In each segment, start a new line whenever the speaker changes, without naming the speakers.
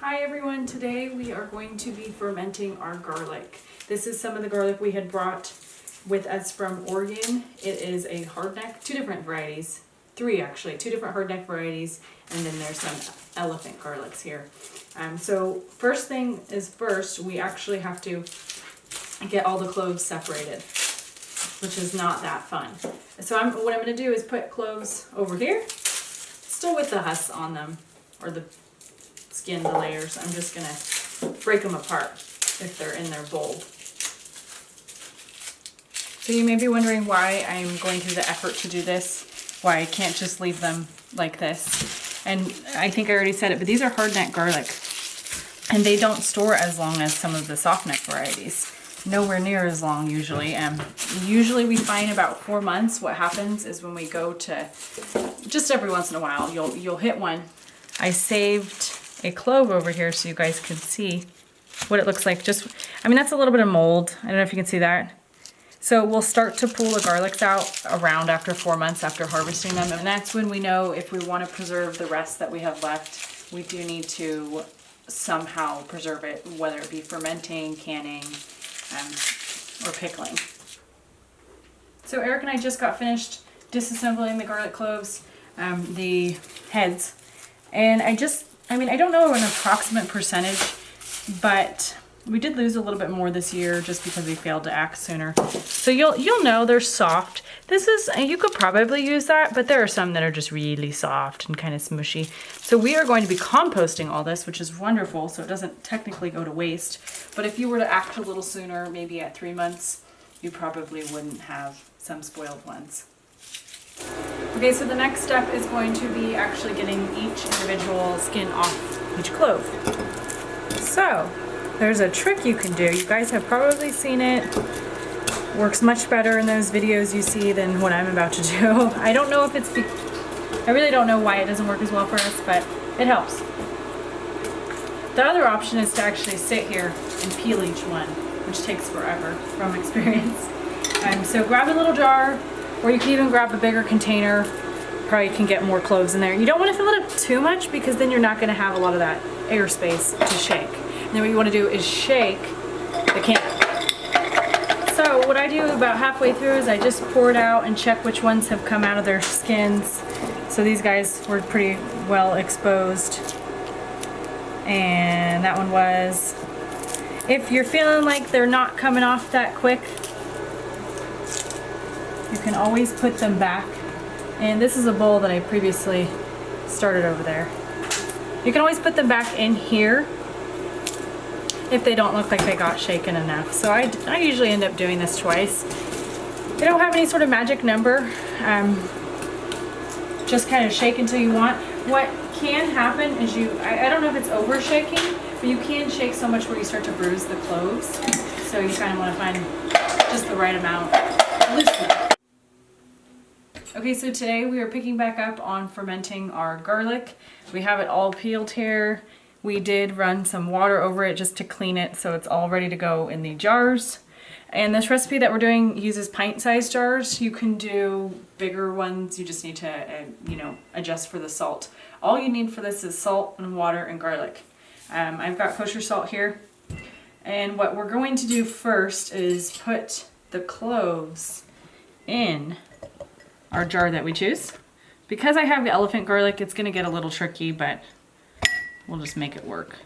Hi everyone, today we are going to be fermenting our garlic. This is some of the garlic we had brought with us from Oregon. It is a hardneck, two different varieties, three actually, two different hardneck varieties, and then there's some elephant garlics here. So first thing is first, we actually have to get all the cloves separated, which is not that fun. So what I'm going to do is put cloves over here, still with the husks on them, or the skin, the layers. I'm just going to break them apart if they're in their bulb. So you may be wondering why I'm going through the effort to do this, why I can't just leave them like this. And I think I already said it, but these are hardneck garlic, and they don't store as long as some of the softneck varieties. Nowhere near as long usually. Usually we find about 4 months. What happens is when we go to, just every once in a while, you'll hit one. I saved a clove over here so you guys can see what it looks like. I mean, that's a little bit of mold. I don't know if you can see that. So we'll start to pull the garlics out around after 4 months after harvesting them. And that's when we know if we want to preserve the rest that we have left, we do need to somehow preserve it, whether it be fermenting, canning, or pickling. So Eric and I just got finished disassembling the garlic cloves, the heads, and I don't know an approximate percentage, but we did lose a little bit more this year just because we failed to act sooner. So you'll know they're soft. You could probably use that, but there are some that are just really soft and kind of smushy. So we are going to be composting all this, which is wonderful, so it doesn't technically go to waste. But if you were to act a little sooner, maybe at 3 months, you probably wouldn't have some spoiled ones. Okay, so the next step is going to be actually getting each individual skin off each clove. So there's a trick you can do. You guys have probably seen it. Works much better in those videos you see than what I'm about to do. I don't know if I really don't know why it doesn't work as well for us, but it helps. The other option is to actually sit here and peel each one, which takes forever from experience. So grab a little jar, or you can even grab a bigger container. Probably can get more cloves in there. You don't want to fill it up too much because then you're not going to have a lot of that airspace to shake. And then what you want to do is shake the can. So what I do about halfway through is I just pour it out and check which ones have come out of their skins. So these guys were pretty well exposed. And that one was. If you're feeling like they're not coming off that quick, you can always put them back. And this is a bowl that I previously started over there. You can always put them back in here if they don't look like they got shaken enough. So I usually end up doing this twice. They don't have any sort of magic number. Just kind of shake until you want. What can happen is I don't know if it's over shaking, but you can shake so much where you start to bruise the cloves. So you kind of want to find just the right amount of looseness. Okay, so today we are picking back up on fermenting our garlic. We have it all peeled here. We did run some water over it just to clean it so it's all ready to go in the jars. And this recipe that we're doing uses pint-sized jars. You can do bigger ones. You just need to, adjust for the salt. All you need for this is salt and water and garlic. I've got kosher salt here. And what we're going to do first is put the cloves in our jar that we choose. Because I have the elephant garlic, it's going to get a little tricky, but we'll just make it work.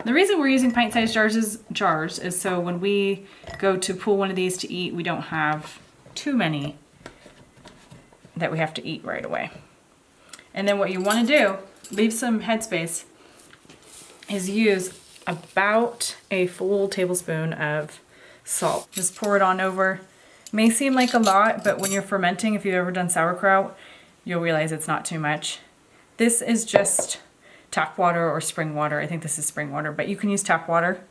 The reason we're using pint-sized jars is so when we go to pull one of these to eat, we don't have too many that we have to eat right away. And then what you want to do, leave some headspace, is use about a full tablespoon of salt. Just pour it on over. May seem like a lot, but when you're fermenting, if you've ever done sauerkraut, you'll realize it's not too much. This is just tap water or spring water. I think this is spring water, but you can use tap water.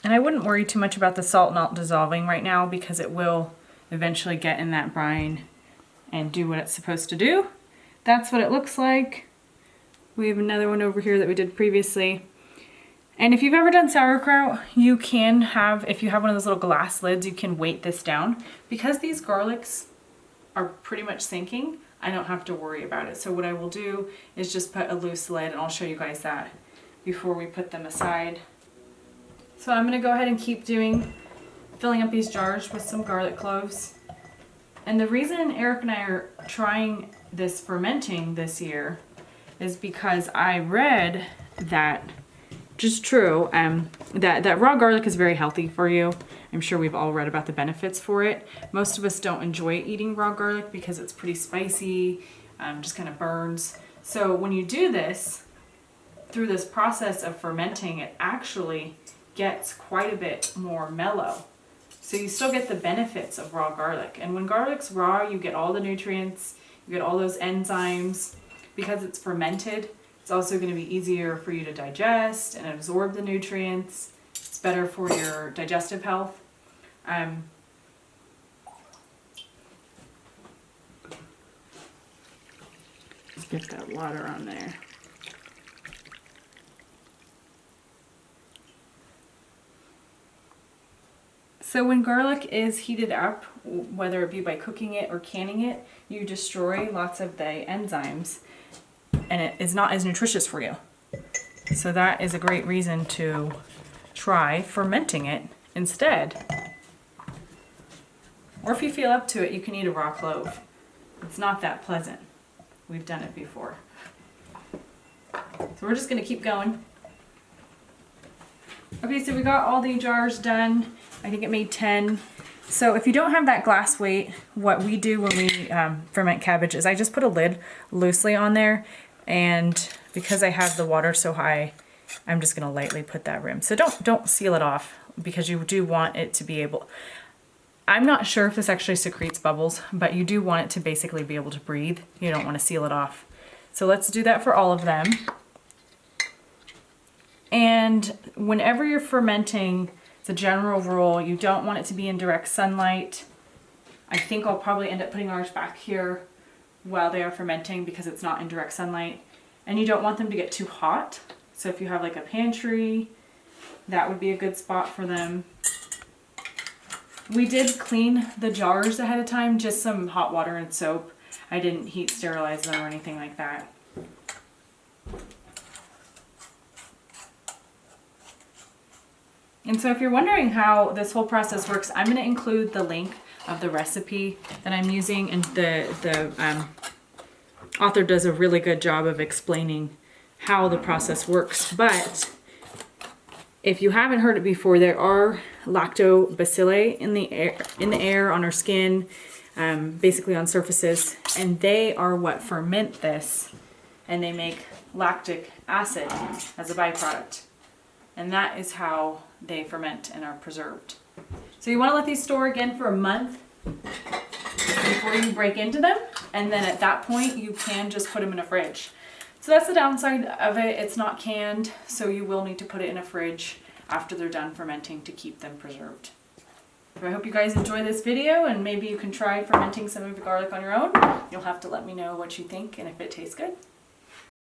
And I wouldn't worry too much about the salt not dissolving right now because it will eventually get in that brine and do what it's supposed to do. That's what it looks like. We have another one over here that we did previously. And if you've ever done sauerkraut, you can have, if you have one of those little glass lids, you can weight this down. Because these garlics are pretty much sinking, I don't have to worry about it. So what I will do is just put a loose lid, and I'll show you guys that before we put them aside. So I'm gonna go ahead and keep filling up these jars with some garlic cloves. And the reason Eric and I are trying this fermenting this year is because I read that, just true, that raw garlic is very healthy for you. I'm sure we've all read about the benefits for it. Most of us don't enjoy eating raw garlic because it's pretty spicy, just kind of burns. So when you do this, through this process of fermenting, it actually gets quite a bit more mellow. So you still get the benefits of raw garlic. And when garlic's raw, you get all the nutrients, you get all those enzymes. Because it's fermented, it's also going to be easier for you to digest and absorb the nutrients. It's better for your digestive health. Let's get that water on there. So when garlic is heated up, whether it be by cooking it or canning it, you destroy lots of the enzymes, and it is not as nutritious for you. So that is a great reason to try fermenting it instead. Or if you feel up to it, you can eat a raw clove. It's not that pleasant. We've done it before. So we're just gonna keep going. Okay, so we got all the jars done. I think it made 10. So if you don't have that glass weight, what we do when we ferment cabbage is I just put a lid loosely on there, and because I have the water so high, I'm just gonna lightly put that rim. So don't seal it off, because you do want it to be able, I'm not sure if this actually secretes bubbles, but you do want it to basically be able to breathe. You don't want to seal it off. So let's do that for all of them. And whenever you're fermenting, it's a general rule, you don't want it to be in direct sunlight. I think I'll probably end up putting ours back here while they are fermenting because it's not in direct sunlight. And you don't want them to get too hot. So if you have like a pantry, that would be a good spot for them. We did clean the jars ahead of time, just some hot water and soap. I didn't heat sterilize them or anything like that. And so if you're wondering how this whole process works, I'm going to include the link of the recipe that I'm using, and the author does a really good job of explaining how the process works. But if you haven't heard it before, there are lactobacilli in the air on our skin, basically on surfaces, and they are what ferment this, and they make lactic acid as a byproduct. And that is how they ferment and are preserved. So you want to let these store again for a month before you break into them, and then at that point you can just put them in a fridge. So that's the downside of it. It's not canned, so you will need to put it in a fridge after they're done fermenting to keep them preserved. So I hope you guys enjoy this video, and maybe you can try fermenting some of your garlic on your own. You'll have to let me know what you think and if it tastes good.